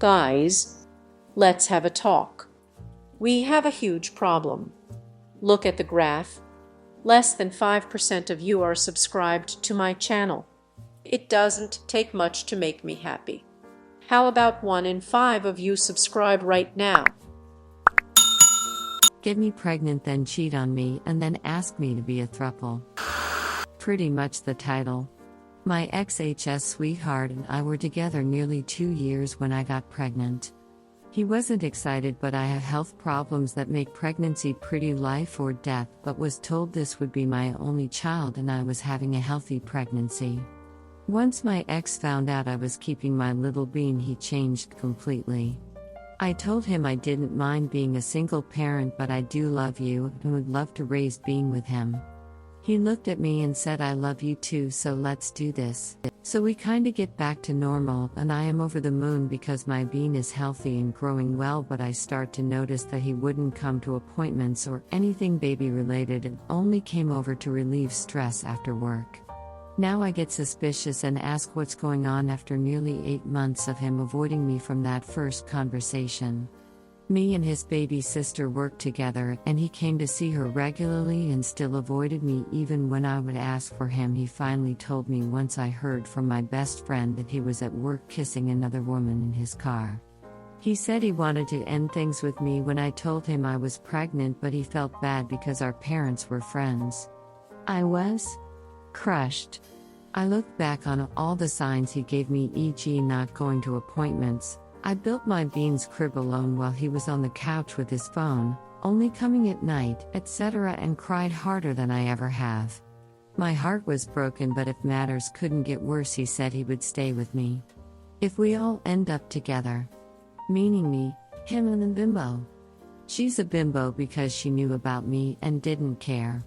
Guys, let's have a talk. We have a huge problem. Look at the graph. Less than 5% of you are subscribed to my channel. It doesn't take much to make me happy. How about 1 in 5 of you subscribe right now? Get me pregnant, then cheat on me, and then ask me to be a throuple. Pretty much the title. My ex-HS sweetheart and I were together nearly 2 years when I got pregnant. He wasn't excited, but I have health problems that make pregnancy pretty life or death, but was told this would be my only child and I was having a healthy pregnancy. Once my ex found out I was keeping my little bean, he changed completely. I told him I didn't mind being a single parent, but I do love you and would love to raise bean with him. He looked at me and said, I love you too, so let's do this. So we kinda get back to normal, and I am over the moon because my bean is healthy and growing well, but I start to notice that he wouldn't come to appointments or anything baby related and only came over to relieve stress after work. Now I get suspicious and ask what's going on after nearly 8 months of him avoiding me from that first conversation. Me and his baby sister worked together, and he came to see her regularly and still avoided me even when I would ask for him. He finally told me once I heard from my best friend that he was at work kissing another woman in his car. He said he wanted to end things with me when I told him I was pregnant, but he felt bad because our parents were friends. I was crushed. I looked back on all the signs he gave me, e.g. not going to appointments. I built my beans crib alone while he was on the couch with his phone, only coming at night, etc., and cried harder than I ever have. My heart was broken, but if matters couldn't get worse, he said he would stay with me. If we all end up together. Meaning me, him, and the bimbo. She's a bimbo because she knew about me and didn't care.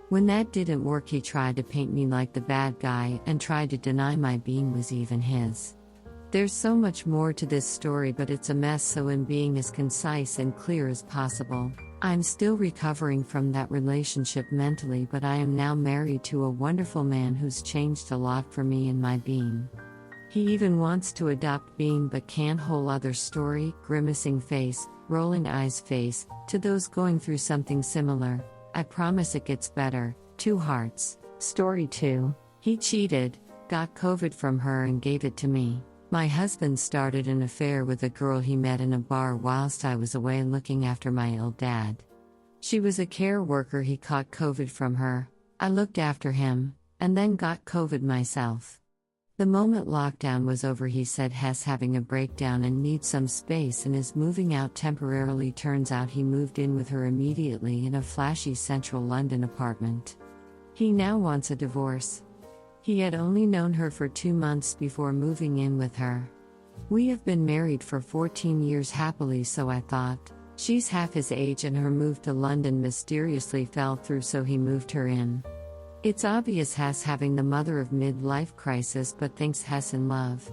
When that didn't work, he tried to paint me like the bad guy and tried to deny my bean was even his. There's so much more to this story, but it's a mess, so in being as concise and clear as possible, I'm still recovering from that relationship mentally, but I am now married to a wonderful man who's changed a lot for me and my bean. He even wants to adopt bean but can't. Whole other story, grimacing face, rolling eyes face, to those going through something similar. I promise it gets better. 2 hearts. Story 2. He cheated, got COVID from her and gave it to me. My husband started an affair with a girl he met in a bar whilst I was away looking after my ill dad. She was a care worker. He caught COVID from her. I looked after him, and then got COVID myself. The moment lockdown was over, he said he's having a breakdown and needs some space and is moving out temporarily. Turns out he moved in with her immediately in a flashy central London apartment. He now wants a divorce. He had only known her for 2 months before moving in with her. We have been married for 14 years happily, so I thought, she's half his age and her move to London mysteriously fell through, so he moved her in. It's obvious Hess having the mother of midlife crisis, but thinks Hess in love.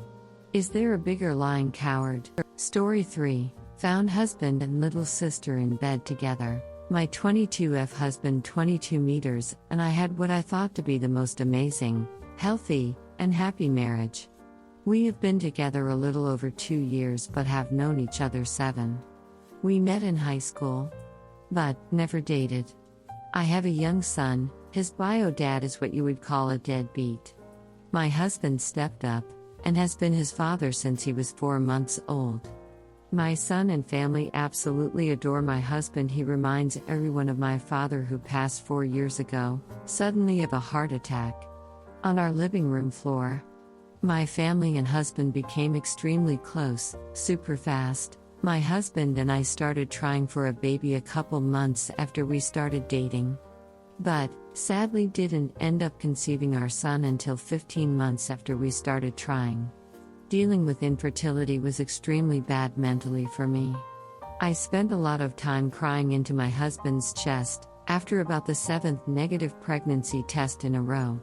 Is there a bigger lying coward? Story 3. Found husband and little sister in bed together. My 22F husband 22 meters, and I had what I thought to be the most amazing, healthy, and happy marriage. We have been together a little over 2 years but have known each other 7. We met in high school, but never dated. I have a young son. His bio dad is what you would call a deadbeat. My husband stepped up, and has been his father since he was 4 months old. My son and family absolutely adore my husband. He reminds everyone of my father, who passed 4 years ago, suddenly of a heart attack. On our living room floor. My family and husband became extremely close, super fast. My husband and I started trying for a baby a couple months after we started dating. But, sadly, didn't end up conceiving our son until 15 months after we started trying. Dealing with infertility was extremely bad mentally for me. I spent a lot of time crying into my husband's chest, after about the 7th negative pregnancy test in a row.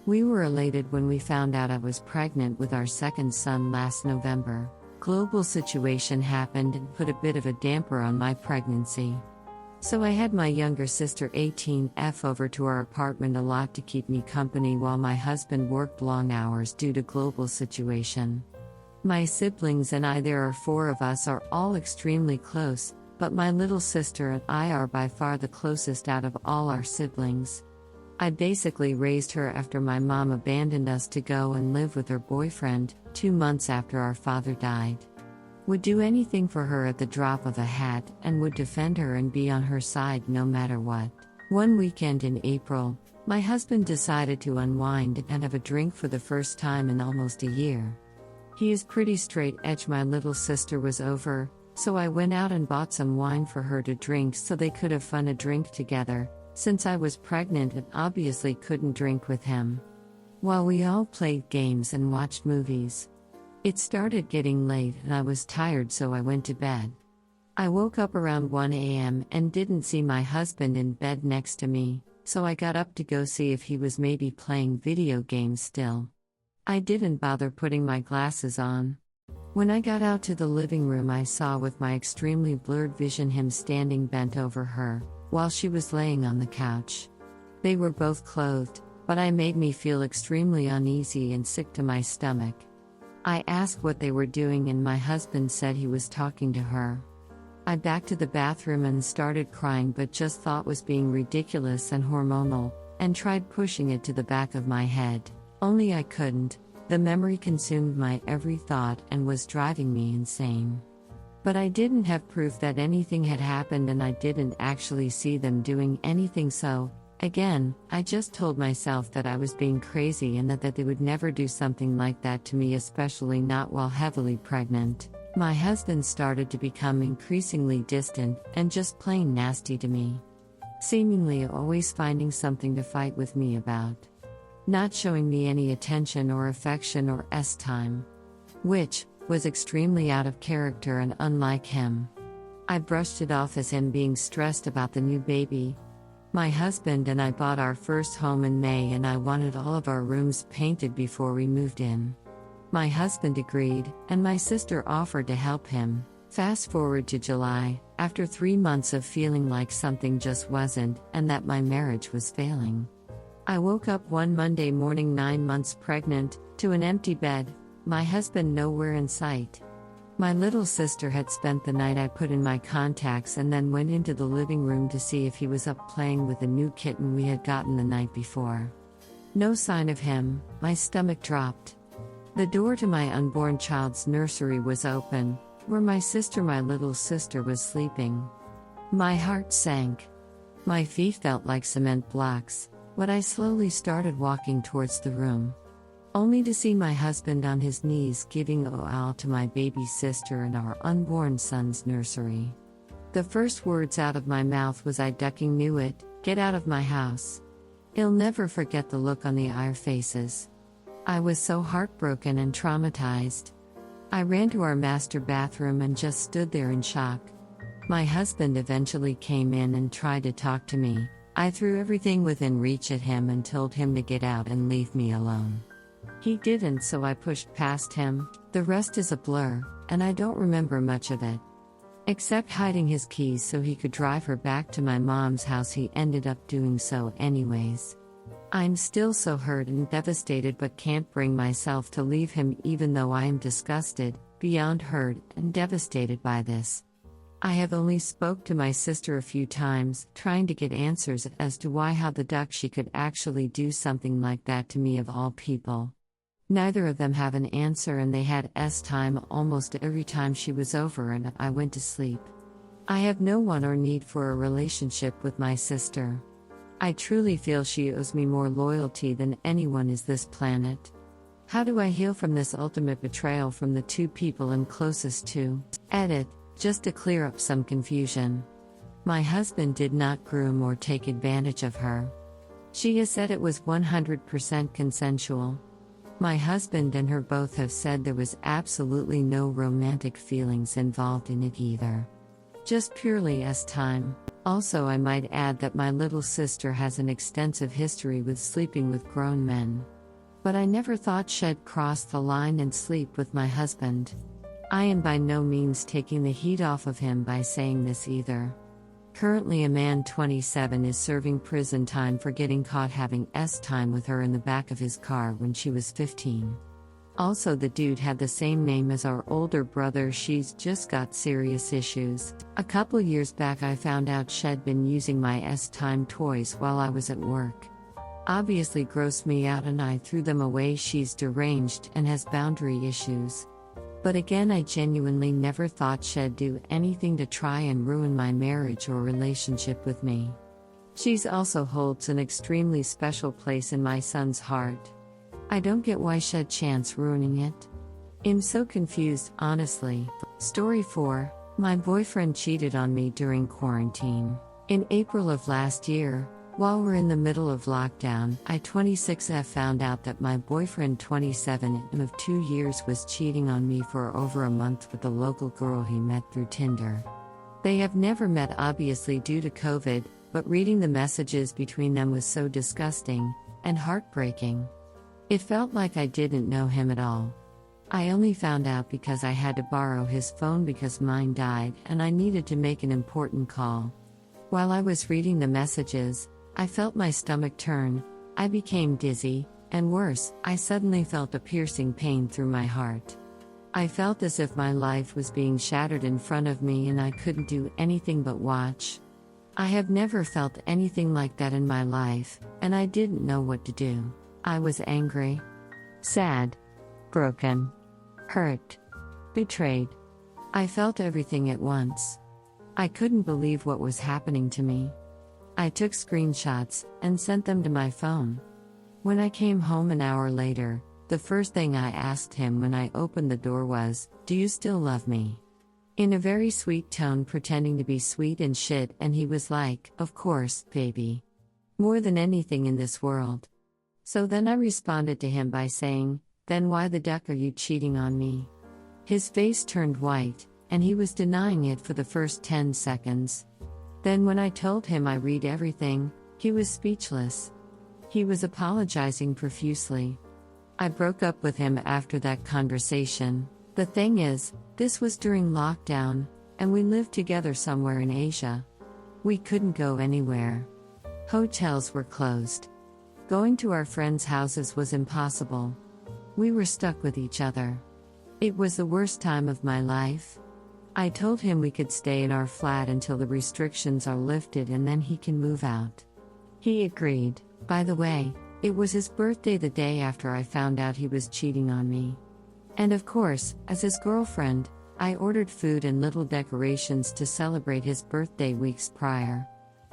We were elated when we found out I was pregnant with our second son last November. Global situation happened and put a bit of a damper on my pregnancy. So I had my younger sister 18F over to our apartment a lot to keep me company while my husband worked long hours due to global situation. My siblings and I, there are 4 of us, are all extremely close, but my little sister and I are by far the closest out of all our siblings. I basically raised her after my mom abandoned us to go and live with her boyfriend, 2 months after our father died. Would do anything for her at the drop of a hat and would defend her and be on her side no matter what. One weekend in April, my husband decided to unwind and have a drink for the first time in almost a year. He is pretty straight edge. My little sister was over, so I went out and bought some wine for her to drink so they could have fun a drink together, since I was pregnant and obviously couldn't drink with him. While we all played games and watched movies. It started getting late and I was tired, so I went to bed. I woke up around 1 a.m. and didn't see my husband in bed next to me, so I got up to go see if he was maybe playing video games still. I didn't bother putting my glasses on. When I got out to the living room, I saw with my extremely blurred vision him standing bent over her, while she was laying on the couch. They were both clothed, but it made me feel extremely uneasy and sick to my stomach. I asked what they were doing and my husband said he was talking to her. I backed to the bathroom and started crying, but just thought was being ridiculous and hormonal, and tried pushing it to the back of my head. Only I couldn't. The memory consumed my every thought and was driving me insane. But I didn't have proof that anything had happened and I didn't actually see them doing anything, so, again, I just told myself that I was being crazy and that they would never do something like that to me, especially not while heavily pregnant. My husband started to become increasingly distant and just plain nasty to me. Seemingly always finding something to fight with me about. Not showing me any attention or affection or time. Which was extremely out of character and unlike him. I brushed it off as him being stressed about the new baby. My husband and I bought our first home in May and I wanted all of our rooms painted before we moved in. My husband agreed, and my sister offered to help him. Fast forward to July, after 3 months of feeling like something just wasn't, and that my marriage was failing. I woke up one Monday morning 9 months pregnant, to an empty bed, my husband nowhere in sight. My little sister had spent the night. I put in my contacts and then went into the living room to see if he was up playing with a new kitten we had gotten the night before. No sign of him. My stomach dropped. The door to my unborn child's nursery was open, where my little sister was sleeping. My heart sank. My feet felt like cement blocks, but I slowly started walking towards the room. Only to see my husband on his knees giving oil to my baby sister in our unborn son's nursery. The first words out of my mouth was, "I ducking knew it, get out of my house." I'll never forget the look on our faces. I was so heartbroken and traumatized. I ran to our master bathroom and just stood there in shock. My husband eventually came in and tried to talk to me. I threw everything within reach at him and told him to get out and leave me alone. He didn't, so I pushed past him. The rest is a blur, and I don't remember much of it. Except hiding his keys so he could drive her back to my mom's house. He ended up doing so anyways. I'm still so hurt and devastated, but can't bring myself to leave him, even though I am disgusted, beyond hurt and devastated by this. I have only spoke to my sister a few times, trying to get answers as to how the duck she could actually do something like that to me of all people. Neither of them have an answer, and they had time almost every time she was over and I went to sleep. I have no want or need for a relationship with my sister. I truly feel she owes me more loyalty than anyone is this planet. How do I heal from this ultimate betrayal from the 2 people I'm closest to? Edit. Just to clear up some confusion. My husband did not groom or take advantage of her. She has said it was 100% consensual. My husband and her both have said there was absolutely no romantic feelings involved in it either. Just purely time. Also, I might add that my little sister has an extensive history with sleeping with grown men. But I never thought she'd cross the line and sleep with my husband. I am by no means taking the heat off of him by saying this either. Currently, a man 27 is serving prison time for getting caught having time with her in the back of his car when she was 15. Also, the dude had the same name as our older brother. She's just got serious issues. A couple years back, I found out she'd been using my S-Time toys while I was at work. Obviously grossed me out and I threw them away. She's deranged and has boundary issues. But again, I genuinely never thought she'd do anything to try and ruin my marriage or relationship with me. She's also holds an extremely special place in my son's heart. I don't get why she'd chance ruining it. I'm so confused, honestly. Story 4. My boyfriend cheated on me during quarantine. In April of last year, while we're in the middle of lockdown, I 26F found out that my boyfriend 27 of 2 years was cheating on me for over a month with a local girl he met through Tinder. They have never met, obviously due to COVID, but reading the messages between them was so disgusting and heartbreaking. It felt like I didn't know him at all. I only found out because I had to borrow his phone because mine died and I needed to make an important call. While I was reading the messages, I felt my stomach turn, I became dizzy, and worse, I suddenly felt a piercing pain through my heart. I felt as if my life was being shattered in front of me and I couldn't do anything but watch. I have never felt anything like that in my life, and I didn't know what to do. I was angry, sad, broken, hurt, betrayed. I felt everything at once. I couldn't believe what was happening to me. I took screenshots and sent them to my phone. When I came home an hour later, the first thing I asked him when I opened the door was, "Do you still love me?" In a very sweet tone, pretending to be sweet and shit, and he was like, "Of course, baby. More than anything in this world." So then I responded to him by saying, "Then why the duck are you cheating on me?" His face turned white, and he was denying it for the first 10 seconds. Then when I told him I read everything, he was speechless. He was apologizing profusely. I broke up with him after that conversation. The thing is, this was during lockdown, and we lived together somewhere in Asia. We couldn't go anywhere. Hotels were closed. Going to our friends' houses was impossible. We were stuck with each other. It was the worst time of my life. I told him we could stay in our flat until the restrictions are lifted and then he can move out. He agreed. By the way, it was his birthday the day after I found out he was cheating on me. And of course, as his girlfriend, I ordered food and little decorations to celebrate his birthday weeks prior.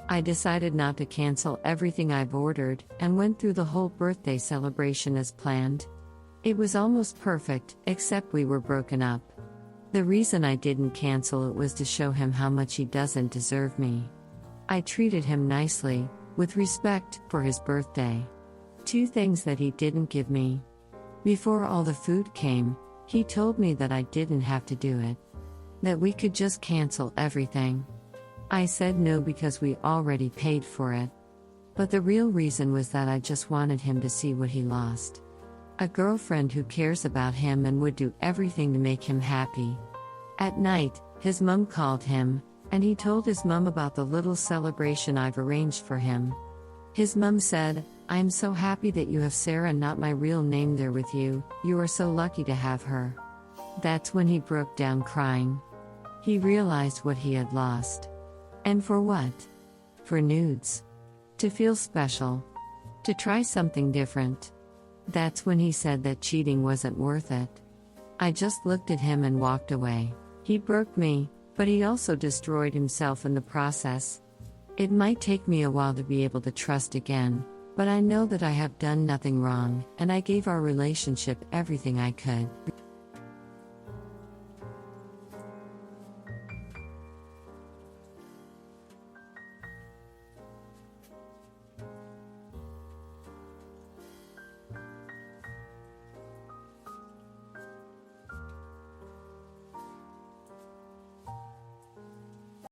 I decided not to cancel everything I've ordered and went through the whole birthday celebration as planned. It was almost perfect, except we were broken up. The reason I didn't cancel it was to show him how much he doesn't deserve me. I treated him nicely, with respect, for his birthday. 2 things that he didn't give me. Before all the food came, he told me that I didn't have to do it. That we could just cancel everything. I said no because we already paid for it. But the real reason was that I just wanted him to see what he lost. A girlfriend who cares about him and would do everything to make him happy. At night, his mom called him, and he told his mom about the little celebration I've arranged for him. His mom said, "I'm so happy that you have Sarah, not my real name, there with you. You are so lucky to have her." That's when he broke down crying. He realized what he had lost. And for what? For nudes. To feel special. To try something different. That's when he said that cheating wasn't worth it. I just looked at him and walked away. He broke me, but he also destroyed himself in the process. It might take me a while to be able to trust again, but I know that I have done nothing wrong, and I gave our relationship everything I could.